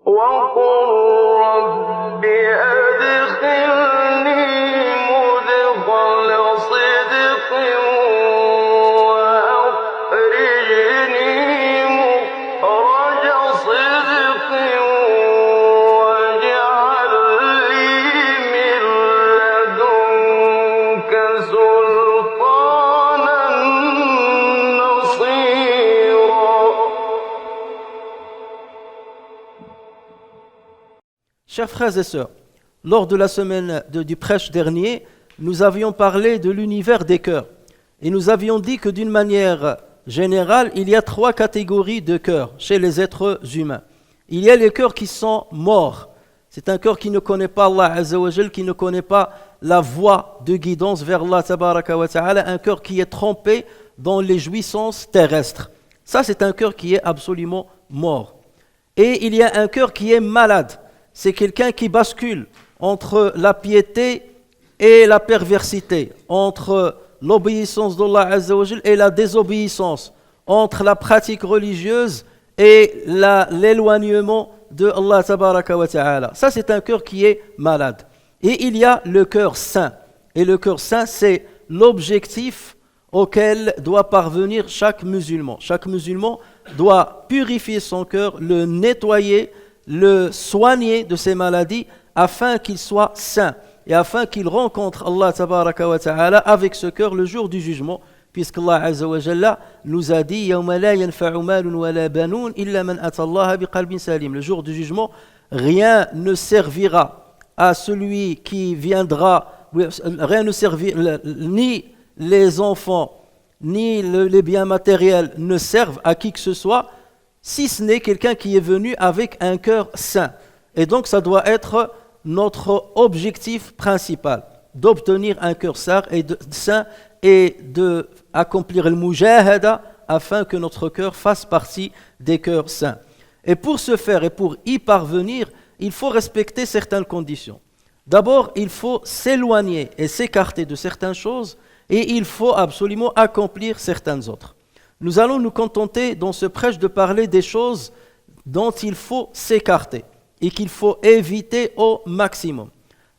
وقل رب أدخلني مدخل صدق وأخرجني مخرج صدق واجعل لي من لدنك سلطانا نصيرا. Chers frères et sœurs, lors de la semaine du prêche dernier, nous avions parlé de l'univers des cœurs. Et nous avions dit que d'une manière générale, il y a 3 catégories de cœurs chez les êtres humains. Il y a les cœurs qui sont morts. C'est un cœur qui ne connaît pas Allah Azza wa Jal, qui ne connaît pas la voie de guidance vers Allah Tabaraka wa Ta'ala, un cœur qui est trempé dans les jouissances terrestres. Ça, c'est un cœur qui est absolument mort. Et il y a un cœur qui est malade. C'est quelqu'un qui bascule entre la piété et la perversité, entre l'obéissance d'Allah Azza wa Jal et la désobéissance, entre la pratique religieuse et l'éloignement de Allah Tabaraka wa Ta'ala. Ça, c'est un cœur qui est malade. Et il y a le cœur saint. Et le cœur saint, c'est l'objectif auquel doit parvenir chaque musulman. Chaque musulman doit purifier son cœur, le nettoyer, le soigner de ses maladies afin qu'il soit saint et afin qu'il rencontre Allah Tabaraka wa Ta'ala avec ce cœur le jour du jugement, puisqu'Allah Azza wa Jalla nous a dit يَوْمَ لَا يَنْفَعُ مَالٌ وَلَا بَنُونَ إِلَّا مَنْ أَتَى اللَّهَ بِقَلْبٍ سَلِيمٍ. Le jour du jugement, rien ne servira à celui qui viendra, rien ne servira, ni les enfants, ni les biens matériels ne servent à qui que ce soit, si ce n'est quelqu'un qui est venu avec un cœur saint. Et donc ça doit être notre objectif principal, d'obtenir un cœur saint et d'accomplir le mujahada afin que notre cœur fasse partie des cœurs saints. Et pour ce faire et pour y parvenir, il faut respecter certaines conditions. D'abord, il faut s'éloigner et s'écarter de certaines choses et il faut absolument accomplir certaines autres. Nous allons nous contenter dans ce prêche de parler des choses dont il faut s'écarter et qu'il faut éviter au maximum.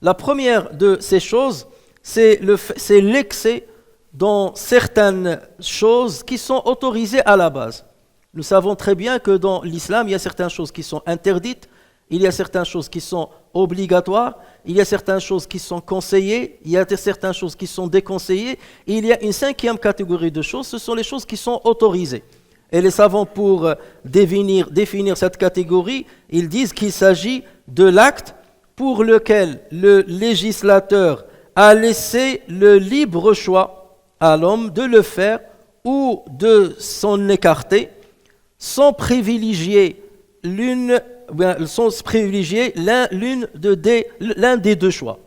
La première de ces choses, c'est l'excès dans certaines choses qui sont autorisées à la base. Nous savons très bien que dans l'islam, il y a certaines choses qui sont interdites, il y a certaines choses qui sont obligatoires, il y a certaines choses qui sont conseillées, il y a certaines choses qui sont déconseillées, et il y a une 5e catégorie de choses, ce sont les choses qui sont autorisées. Et les savants, pour définir cette catégorie, ils disent qu'il s'agit de l'acte pour lequel le législateur a laissé le libre choix à l'homme de le faire ou de s'en écarter, sans privilégier l'un des deux choix.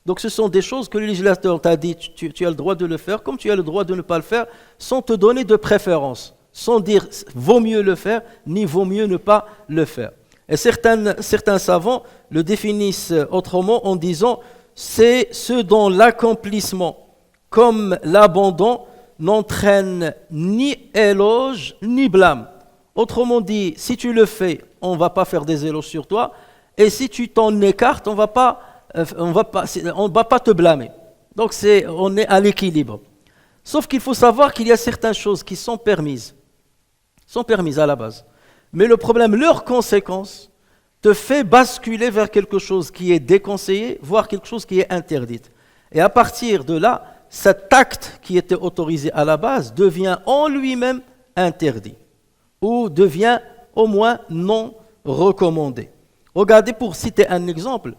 Donc ce sont des choses que le législateur t'a dit, tu as le droit de le faire, comme tu as le droit de ne pas le faire, sans te donner de préférence, sans dire vaut mieux le faire, ni vaut mieux ne pas le faire. Et certains savants le définissent autrement en disant c'est ce dont l'accomplissement comme l'abandon n'entraîne ni éloge ni blâme. Autrement dit, si tu le fais, on ne va pas faire des éloges sur toi, et si tu t'en écartes, on va pas te blâmer. Donc on est à l'équilibre. Sauf qu'il faut savoir qu'il y a certaines choses qui sont permises à la base. Mais le problème, leur conséquence, te fait basculer vers quelque chose qui est déconseillé, voire quelque chose qui est interdit. Et à partir de là, cet acte qui était autorisé à la base devient en lui-même interdit, ou devient au moins non recommandé. Regardez, pour citer un exemple,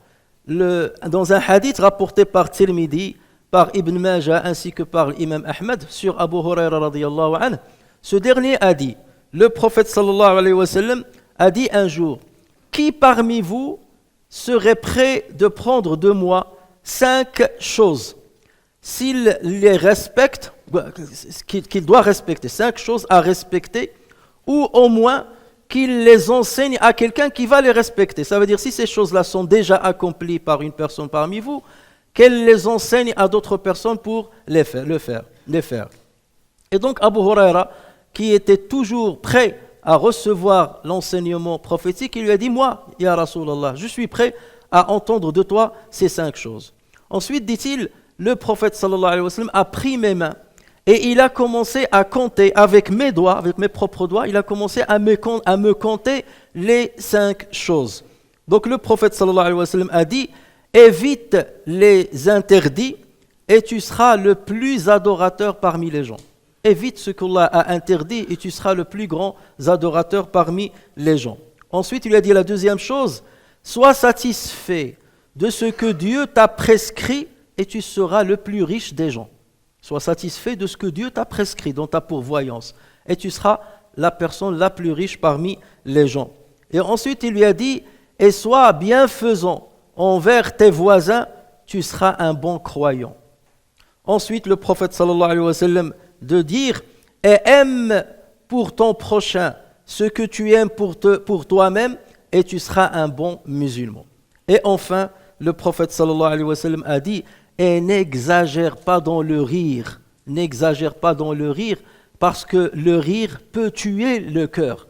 dans un hadith rapporté par Tirmidhi, par Ibn Majah ainsi que par l'imam Ahmed sur Abu Huraira radiyallahu anhu, ce dernier a dit, le prophète sallallahu alayhi wa sallam a dit un jour, qui parmi vous serait prêt de prendre de moi 5 choses, s'il les respecte, qu'il doit respecter, 5 choses à respecter, ou au moins qu'il les enseigne à quelqu'un qui va les respecter. Ça veut dire, si ces choses-là sont déjà accomplies par une personne parmi vous, qu'elle les enseigne à d'autres personnes pour les faire. Et donc Abu Huraira, qui était toujours prêt à recevoir l'enseignement prophétique, il lui a dit, moi, ya Rasulallah, je suis prêt à entendre de toi ces 5 choses. Ensuite, dit-il, le prophète sallallahu alayhi wa sallam a pris mes mains et il a commencé à compter avec mes doigts, avec mes propres doigts, il a commencé à me compter les 5 choses. Donc le prophète sallallahu alayhi wa sallam a dit, évite les interdits et tu seras le plus adorateur parmi les gens. Évite ce qu'Allah a interdit et tu seras le plus grand adorateur parmi les gens. Ensuite, il a dit la deuxième chose, sois satisfait de ce que Dieu t'a prescrit et tu seras le plus riche des gens. Sois satisfait de ce que Dieu t'a prescrit dans ta pourvoyance et tu seras la personne la plus riche parmi les gens. Et ensuite, il lui a dit, et sois bienfaisant envers tes voisins, tu seras un bon croyant. Ensuite, le prophète sallallahu alayhi wa sallam de dire, et aime pour ton prochain ce que tu aimes pour toi-même et tu seras un bon musulman. Et enfin, le prophète sallallahu alayhi wa sallam a dit, et n'exagère pas dans le rire. N'exagère pas dans le rire parce que le rire peut tuer le cœur.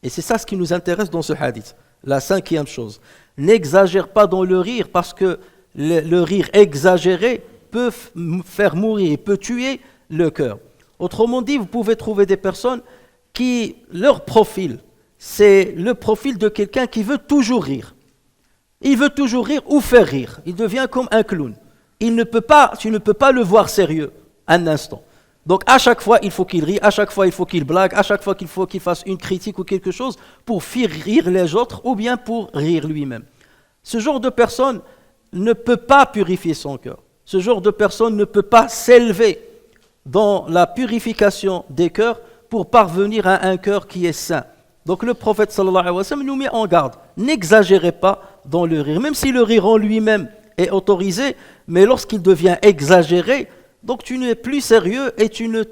Et c'est ça ce qui nous intéresse dans ce hadith. La 5e chose. N'exagère pas dans le rire parce que le rire exagéré peut faire mourir, peut tuer le cœur. Autrement dit, vous pouvez trouver des personnes qui, leur profil, c'est le profil de quelqu'un qui veut toujours rire. Il veut toujours rire ou faire rire. Il devient comme un clown. Tu ne peux pas le voir sérieux un instant. Donc à chaque fois, il faut qu'il rie, à chaque fois, il faut qu'il blague, à chaque fois qu'il faut qu'il fasse une critique ou quelque chose pour faire rire les autres ou bien pour rire lui-même. Ce genre de personne ne peut pas purifier son cœur. Ce genre de personne ne peut pas s'élever dans la purification des cœurs pour parvenir à un cœur qui est saint. Donc le prophète sallallahu alayhi wa sallam nous met en garde. N'exagérez pas dans le rire, même si le rire en lui-même est autorisé, mais lorsqu'il devient exagéré, donc tu n'es plus sérieux et tu ne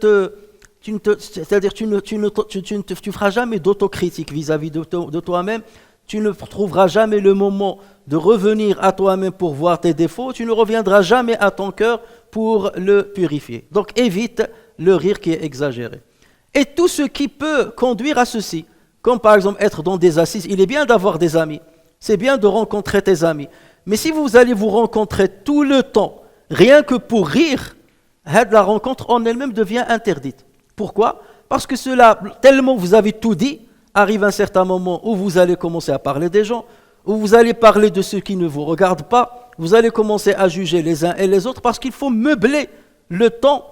feras jamais d'autocritique vis-à-vis de toi-même. Tu ne trouveras jamais le moment de revenir à toi-même pour voir tes défauts. Tu ne reviendras jamais à ton cœur pour le purifier. Donc évite le rire qui est exagéré. Et tout ce qui peut conduire à ceci, comme par exemple être dans des assises, il est bien d'avoir des amis. C'est bien de rencontrer tes amis. Mais si vous allez vous rencontrer tout le temps, rien que pour rire, la rencontre en elle-même devient interdite. Pourquoi ? Parce que cela, tellement vous avez tout dit, arrive un certain moment où vous allez commencer à parler des gens, où vous allez parler de ceux qui ne vous regardent pas, vous allez commencer à juger les uns et les autres parce qu'il faut meubler le temps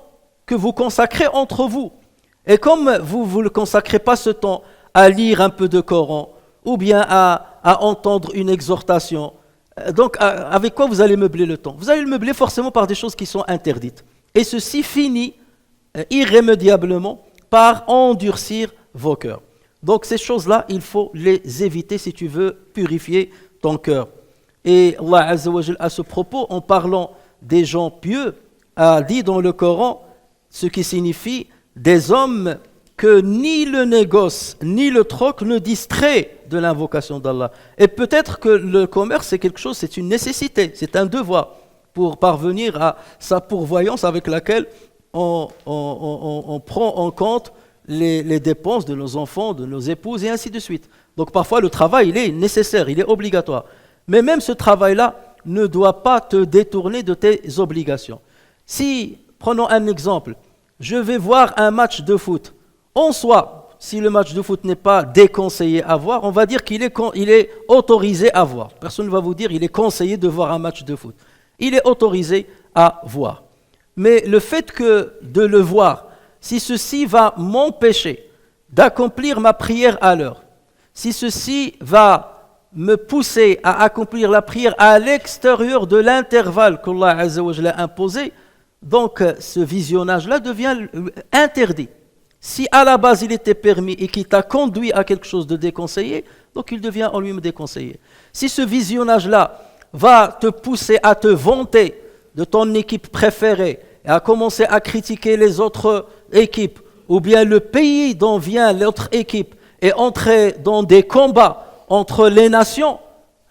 que vous consacrez entre vous. Et comme vous ne consacrez pas ce temps à lire un peu de Coran ou bien à entendre une exhortation, donc avec quoi vous allez meubler le temps ? Vous allez le meubler forcément par des choses qui sont interdites. Et ceci finit irrémédiablement par endurcir vos cœurs. Donc ces choses-là, il faut les éviter si tu veux purifier ton cœur. Et Allah Azza wa Jal, à ce propos, en parlant des gens pieux, a dit dans le Coran, ce qui signifie des hommes que ni le négoce, ni le troc ne distrait de l'invocation d'Allah. Et peut-être que le commerce, c'est quelque chose, c'est une nécessité, c'est un devoir pour parvenir à sa pourvoyance avec laquelle on prend en compte les dépenses de nos enfants, de nos épouses et ainsi de suite. Donc parfois le travail, il est nécessaire, il est obligatoire. Mais même ce travail-là ne doit pas te détourner de tes obligations. Si, prenons un exemple, je vais voir un match de foot. En soi, si le match de foot n'est pas déconseillé à voir, on va dire qu'il est autorisé à voir. Personne ne va vous dire qu'il est conseillé de voir un match de foot. Il est autorisé à voir. Mais le fait que de le voir, si ceci va m'empêcher d'accomplir ma prière à l'heure, si ceci va me pousser à accomplir la prière à l'extérieur de l'intervalle qu'Allah Azza wa Jalla a imposé, donc ce visionnage-là devient interdit. Si à la base il était permis et qu'il t'a conduit à quelque chose de déconseillé, donc il devient en lui-même déconseillé. Si ce visionnage-là va te pousser à te vanter de ton équipe préférée et à commencer à critiquer les autres équipes, ou bien le pays dont vient l'autre équipe et entrer dans des combats entre les nations,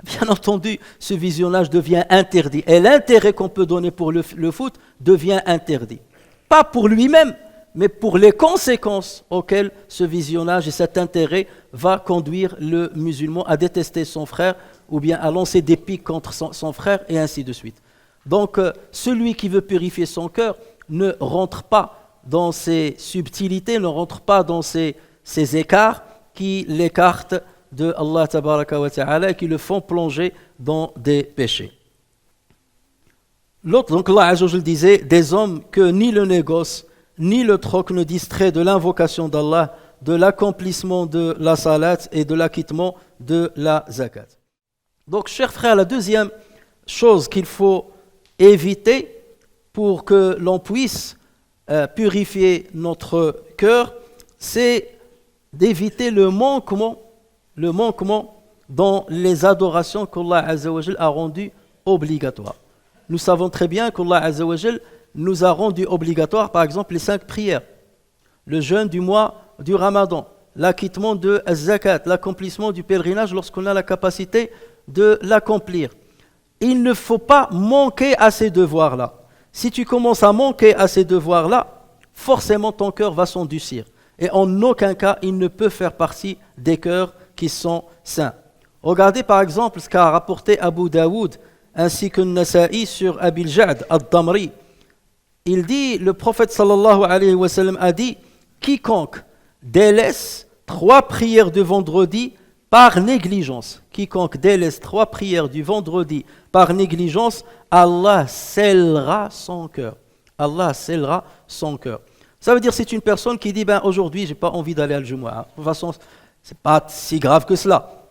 bien entendu, ce visionnage devient interdit. Et l'intérêt qu'on peut donner pour le foot devient interdit. Pas pour lui-même, mais pour les conséquences auxquelles ce visionnage et cet intérêt va conduire le musulman à détester son frère ou bien à lancer des piques contre son frère et ainsi de suite. Donc celui qui veut purifier son cœur ne rentre pas dans ces subtilités, ne rentre pas dans ces écarts qui l'écartent de Allah tabaraka wa ta'ala et qui le font plonger dans des péchés. L'autre, donc Allah Azza wa Jal disait, des hommes que ni le négoce, ni le troc ne distrait de l'invocation d'Allah, de l'accomplissement de la salat et de l'acquittement de la zakat. Donc, chers frères, la deuxième chose qu'il faut éviter pour que l'on puisse purifier notre cœur, c'est d'éviter le manquement dans les adorations qu'Allah Azza wa Jal a rendues obligatoires. Nous savons très bien qu'Allah Azza wa Jal nous a rendu obligatoire, par exemple, les 5 prières, le jeûne du mois du Ramadan, l'acquittement de zakat, l'accomplissement du pèlerinage lorsqu'on a la capacité de l'accomplir. Il ne faut pas manquer à ces devoirs-là. Si tu commences à manquer à ces devoirs-là, forcément ton cœur va s'endurcir. Et en aucun cas, il ne peut faire partie des cœurs qui sont saints. Regardez par exemple ce qu'a rapporté Abu Daoud ainsi que Nasa'i sur Abil Ja'd ad-Damri. Il dit, le prophète sallallahu alayhi wa sallam a dit, quiconque délaisse 3 prières de vendredi par négligence, quiconque délaisse 3 prières du vendredi par négligence, Allah scellera son cœur. Allah scellera son cœur. Ça veut dire c'est une personne qui dit, aujourd'hui j'ai pas envie d'aller à Al-Jumu'ah. De toute façon, c'est pas si grave que cela.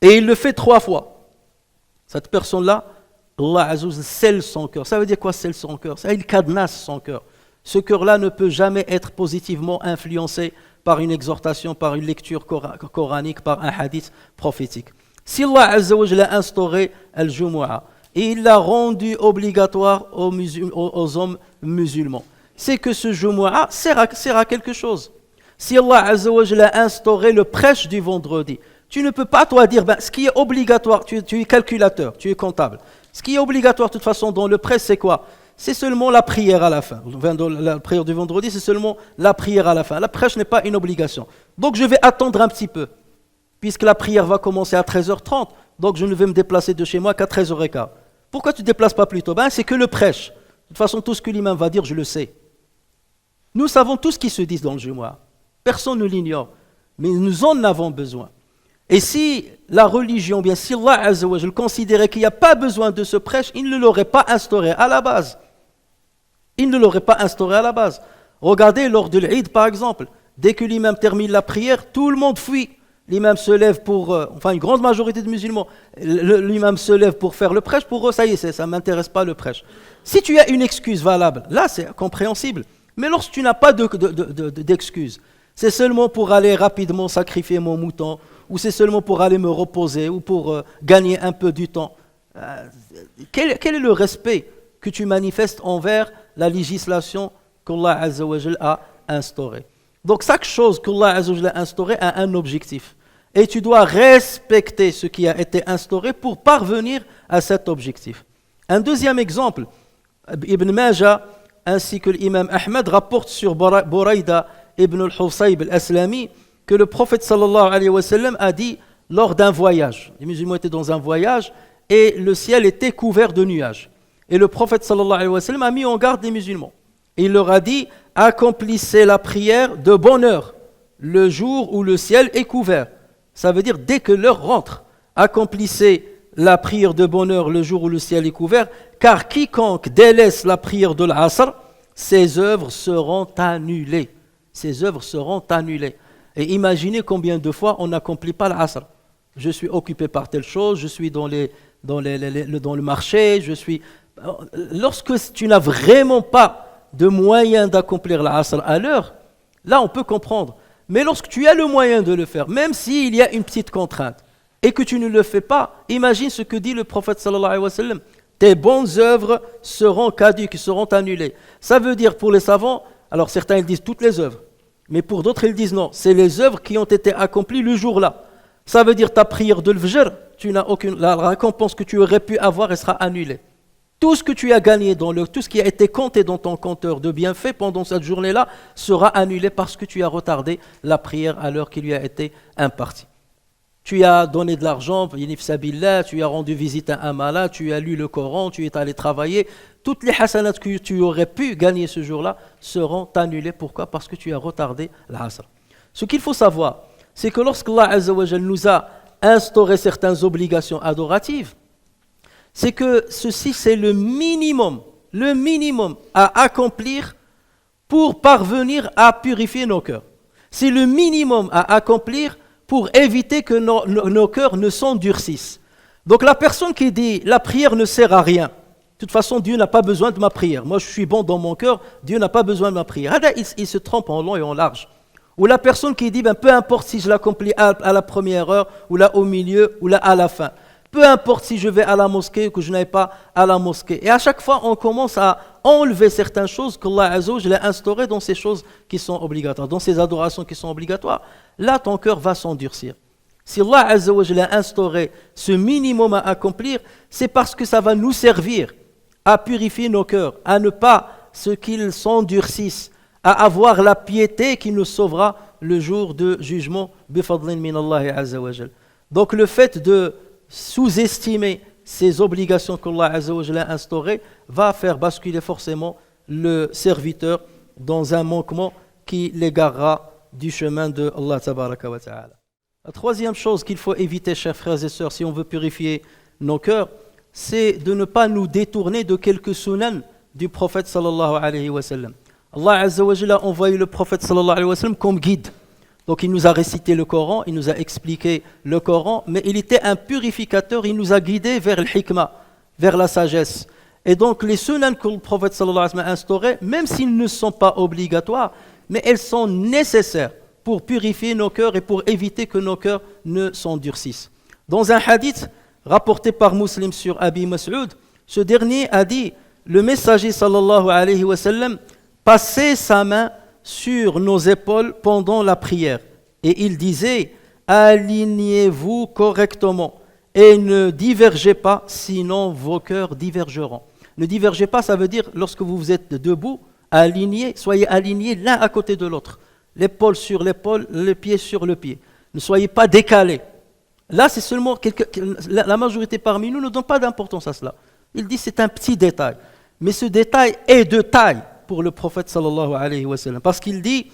Et il le fait 3 fois. Cette personne-là, Allah Azza wa Jal scelle son cœur. Ça veut dire quoi, scelle son cœur? Ça, il cadenasse son cœur. Ce cœur-là ne peut jamais être positivement influencé par une exhortation, par une lecture coranique, par un hadith prophétique. Si Allah Azza wa Jal a instauré Al-Jumu'ah et il l'a rendu obligatoire aux hommes musulmans, c'est que ce Jumu'ah sert à quelque chose. Si Allah Azza wa Jal a instauré le prêche du vendredi, tu ne peux pas toi dire, ce qui est obligatoire, tu es calculateur, tu es comptable. Ce qui est obligatoire de toute façon dans le prêche, c'est quoi? C'est seulement la prière à la fin. La prière du vendredi, c'est seulement la prière à la fin. La prêche n'est pas une obligation. Donc je vais attendre un petit peu, puisque la prière va commencer à 13h30, donc je ne vais me déplacer de chez moi qu'à 13h15. Pourquoi tu ne te déplaces pas plus tôt? C'est que le prêche. De toute façon, tout ce que l'imam va dire, je le sais. Nous savons tout ce qui se dit dans le Jumu'ah. Personne ne l'ignore, mais nous en avons besoin. Et si la religion, bien si Allah Azza wa Jal considérait qu'il n'y a pas besoin de ce prêche, il ne l'aurait pas instauré à la base. Il ne l'aurait pas instauré à la base. Regardez lors de l'Eid par exemple, dès que l'imam termine la prière, tout le monde fuit. L'imam se lève pour, une grande majorité de musulmans, l'imam se lève pour faire le prêche, pour eux ça y est, ça ne m'intéresse pas le prêche. Si tu as une excuse valable, là c'est compréhensible. Mais lorsque tu n'as pas d'excuse, c'est seulement pour aller rapidement sacrifier mon mouton, ou c'est seulement pour aller me reposer, ou pour gagner un peu du temps. Quel est le respect que tu manifestes envers la législation qu'Allah Azza wa Jal a instaurée? Donc chaque chose qu'Allah Azza wa Jal a instaurée a un objectif. Et tu dois respecter ce qui a été instauré pour parvenir à cet objectif. Un deuxième exemple, Ibn Majah ainsi que l'imam Ahmed rapportent sur Buraïda ibn al-Husayb al-Aslami que le prophète sallallahu alayhi wa sallam a dit lors d'un voyage. Les musulmans étaient dans un voyage et le ciel était couvert de nuages. Et le prophète sallallahu alayhi wa sallam a mis en garde les musulmans. Et il leur a dit, accomplissez la prière de bonne heure, le jour où le ciel est couvert. Ça veut dire dès que l'heure rentre, accomplissez la prière de bonne heure le jour où le ciel est couvert, car quiconque délaisse la prière de l'Asr, ses œuvres seront annulées. Ses œuvres seront annulées. Et imaginez combien de fois on n'accomplit pas l'Asr. Je suis occupé par telle chose, je suis dans le marché, Lorsque tu n'as vraiment pas de moyen d'accomplir l'Asr à l'heure, là on peut comprendre. Mais lorsque tu as le moyen de le faire, même s'il y a une petite contrainte, et que tu ne le fais pas, imagine ce que dit le prophète sallallahu alayhi wa sallam. Tes bonnes œuvres seront caduques, seront annulées. Ça veut dire pour les savants, alors certains ils disent toutes les œuvres, mais pour d'autres ils disent non, c'est les œuvres qui ont été accomplies le jour-là. Ça veut dire ta prière de l'Fajr, la récompense que tu aurais pu avoir, elle sera annulée. Tout ce que tu as gagné, tout ce qui a été compté dans ton compteur de bienfaits pendant cette journée-là sera annulé parce que tu as retardé la prière à l'heure qui lui a été impartie. Tu as donné de l'argent, tu as rendu visite à un malade, tu as lu le Coran, tu es allé travailler. Toutes les hasanats que tu aurais pu gagner ce jour-là seront annulées. Pourquoi ? Parce que tu as retardé l'asr. Ce qu'il faut savoir, c'est que lorsqu'Allah Azza wa Jal nous a instauré certaines obligations adoratives, c'est que ceci c'est le minimum à accomplir pour parvenir à purifier nos cœurs. C'est le minimum à accomplir pour éviter que nos cœurs ne s'endurcissent. Donc la personne qui dit « la prière ne sert à rien », de toute façon Dieu n'a pas besoin de ma prière. Moi je suis bon dans mon cœur, Dieu n'a pas besoin de ma prière. Il se trompe en long et en large. Ou la personne qui dit « peu importe si je l'accomplis à la première heure, ou là au milieu, ou là à la fin. Peu importe si je vais à la mosquée ou que je n'aille pas à la mosquée. » Et à chaque fois, on commence à enlever certaines choses qu'Allah Azza wa Jal a instaurées dans ces choses qui sont obligatoires, dans ces adorations qui sont obligatoires. Là, ton cœur va s'endurcir. Si Allah Azza wa Jal a instauré ce minimum à accomplir, c'est parce que ça va nous servir à purifier nos cœurs, à ne pas ce qu'ils s'endurcissent, à avoir la piété qui nous sauvera le jour de jugement. Bifadlin min Allah Azza wa Jal. Donc le fait de sous-estimer ces obligations qu'Allah Azza wa Jalla a instaurées va faire basculer forcément le serviteur dans un manquement qui l'égarera du chemin de Allah Tabaraka wa Ta'ala. La troisième chose qu'il faut éviter, chers frères et sœurs, si on veut purifier nos cœurs, c'est de ne pas nous détourner de quelques sunan du prophète sallallahu alayhi wa sallam. Allah Azza wa Jalla a envoyé le prophète sallallahu alayhi wa sallam comme guide. Donc il nous a récité le Coran, il nous a expliqué le Coran, mais il était un purificateur, il nous a guidés vers le hikmah, vers la sagesse. Et donc les sunan que le prophète sallallahu alayhi wa sallam a instaurés, même s'ils ne sont pas obligatoires, mais elles sont nécessaires pour purifier nos cœurs et pour éviter que nos cœurs ne s'endurcissent. Dans un hadith rapporté par Muslim sur Abi Mas'ud, ce dernier a dit, le messager sallallahu alayhi wa sallam passait sa main sur nos épaules pendant la prière. Et il disait, alignez-vous correctement et ne divergez pas, sinon vos cœurs divergeront. Ne divergez pas, ça veut dire, lorsque vous êtes debout, alignés, soyez alignés l'un à côté de l'autre. L'épaule sur l'épaule, le pied sur le pied. Ne soyez pas décalés. Là, c'est seulement, la majorité parmi nous ne donne pas d'importance à cela. Il dit, c'est un petit détail. Mais ce détail est de taille pour le prophète sallallahu alayhi wa sallam. Parce qu'il dit,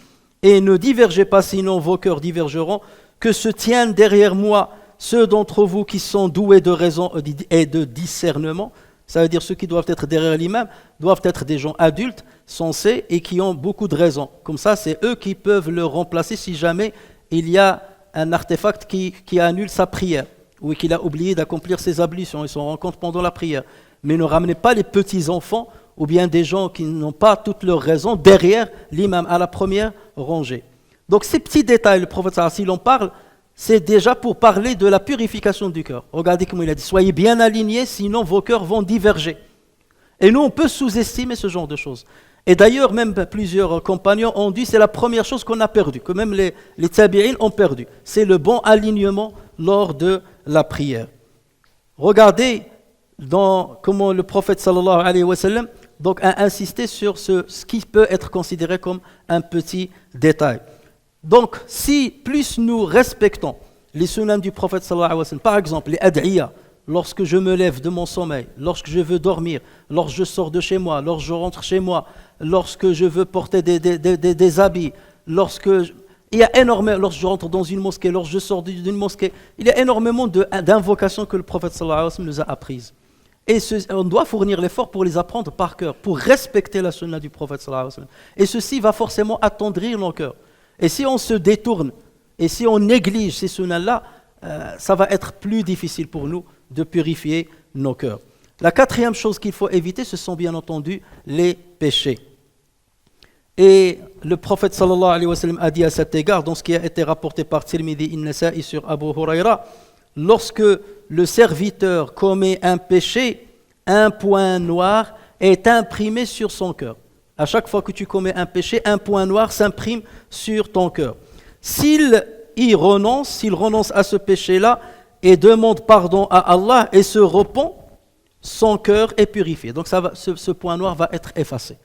et ne divergez pas, sinon vos cœurs divergeront, que se tiennent derrière moi ceux d'entre vous qui sont doués de raison et de discernement. Ça veut dire ceux qui doivent être derrière l'imam, doivent être des gens adultes, sensés et qui ont beaucoup de raison. Comme ça, c'est eux qui peuvent le remplacer si jamais il y a un artefact qui annule sa prière ou qu'il a oublié d'accomplir ses ablutions et son rencontre pendant la prière. Mais ne ramenez pas les petits-enfants ou bien des gens qui n'ont pas toutes leurs raisons derrière l'imam à la première rangée. Donc ces petits détails, le prophète, s'il en parle, c'est déjà pour parler de la purification du cœur. Regardez comment il a dit, soyez bien alignés, sinon vos cœurs vont diverger. Et nous, on peut sous-estimer ce genre de choses. Et d'ailleurs, même plusieurs compagnons ont dit, c'est la première chose qu'on a perdue, que même les tabi'in ont perdu. C'est le bon alignement lors de la prière. Regardez comment le prophète sallallahu alayhi wa sallam donc, a insisté sur ce qui peut être considéré comme un petit détail. Donc, si plus nous respectons les sunnahs du prophète sallallahu alayhi wa sallam, par exemple les ad'iyah, lorsque je me lève de mon sommeil, lorsque je veux dormir, lorsque je sors de chez moi, lorsque je rentre chez moi, lorsque je veux porter des habits, lorsque je rentre dans une mosquée, lorsque je sors d'une mosquée, il y a énormément d'invocations que le prophète sallallahu alayhi wa sallam nous a apprises. Et on doit fournir l'effort pour les apprendre par cœur, pour respecter la sunna du prophète sallallahu alayhi wa sallam. Et ceci va forcément attendrir nos cœurs. Et si on se détourne, et si on néglige ces sunnahs-là, ça va être plus difficile pour nous de purifier nos cœurs. La quatrième chose qu'il faut éviter, ce sont bien entendu les péchés. Et le prophète sallallahu alayhi wa sallam a dit à cet égard, dans ce qui a été rapporté par Tirmidhi an-Nasa'i sur Abu Huraira, lorsque le serviteur commet un péché, un point noir est imprimé sur son cœur. À chaque fois que tu commets un péché, un point noir s'imprime sur ton cœur. S'il renonce à ce péché-là et demande pardon à Allah et se repent, son cœur est purifié. Donc ce point noir va être effacé.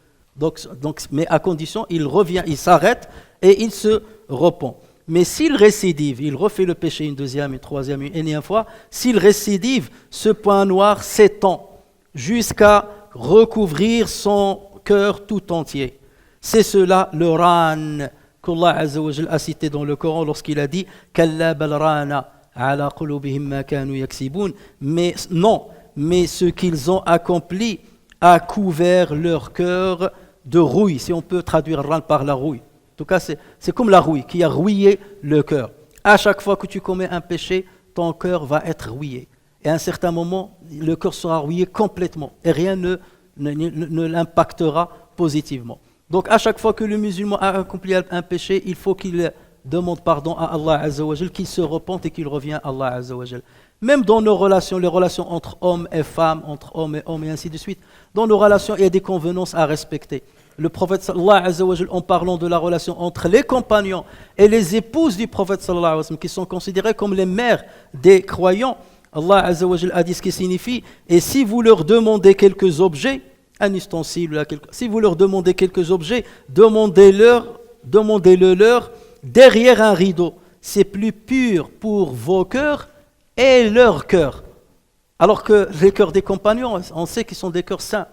Mais à condition, il revient, il s'arrête et il se repent. Mais s'il récidive, il refait le péché une deuxième, une troisième, une énième fois, s'il récidive, ce point noir s'étend jusqu'à recouvrir son cœur tout entier. C'est cela le ran qu'Allah Azza wa Jal a cité dans le Coran lorsqu'il a dit « Kalla bal rana ala qulubihim ma kanu yaksibun » Mais non, mais ce qu'ils ont accompli a couvert leur cœur de rouille, si on peut traduire ran par la rouille. En tout cas, c'est comme la rouille qui a rouillé le cœur. À chaque fois que tu commets un péché, ton cœur va être rouillé. Et à un certain moment, le cœur sera rouillé complètement et rien ne l'impactera positivement. Donc à chaque fois que le musulman a accompli un péché, il faut qu'il demande pardon à Allah Azza wa Jal, qu'il se repente et qu'il revienne à Allah Azza wa Jal. Même dans nos relations, les relations entre hommes et femmes, entre hommes et ainsi de suite, dans nos relations, il y a des convenances à respecter. Le prophète sallallahu alayhi wa sallam, en parlant de la relation entre les compagnons et les épouses du prophète sallallahu alayhi wa sallam, qui sont considérées comme les mères des croyants, Allah azza wa jalla a dit ce qui signifie, et si vous leur demandez quelques objets, un ustensile, si vous leur demandez quelques objets, demandez-le leur derrière un rideau. C'est plus pur pour vos cœurs et leurs cœurs. Alors que les cœurs des compagnons, on sait qu'ils sont des cœurs saints.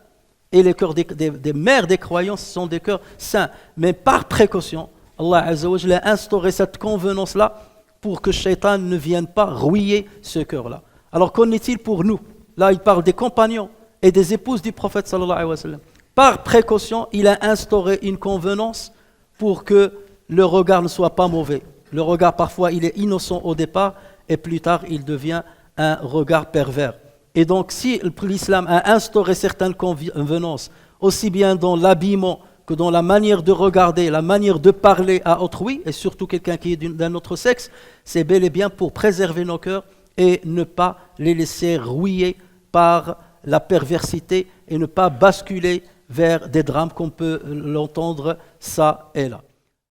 Et les cœurs des mères des croyants, ce sont des cœurs saints. Mais par précaution, Allah Azza wa Jalla a instauré cette convenance-là pour que Shaitan ne vienne pas rouiller ce cœur-là. Alors qu'en est-il pour nous? Là, il parle des compagnons et des épouses du prophète sallallahu alayhi wa sallam. Par précaution, il a instauré une convenance pour que le regard ne soit pas mauvais. Le regard, parfois, il est innocent au départ et plus tard, il devient un regard pervers. Et donc, si l'islam a instauré certaines convenances, aussi bien dans l'habillement que dans la manière de regarder, la manière de parler à autrui, et surtout quelqu'un qui est d'un autre sexe, c'est bel et bien pour préserver nos cœurs et ne pas les laisser rouiller par la perversité et ne pas basculer vers des drames qu'on peut l'entendre ça et là.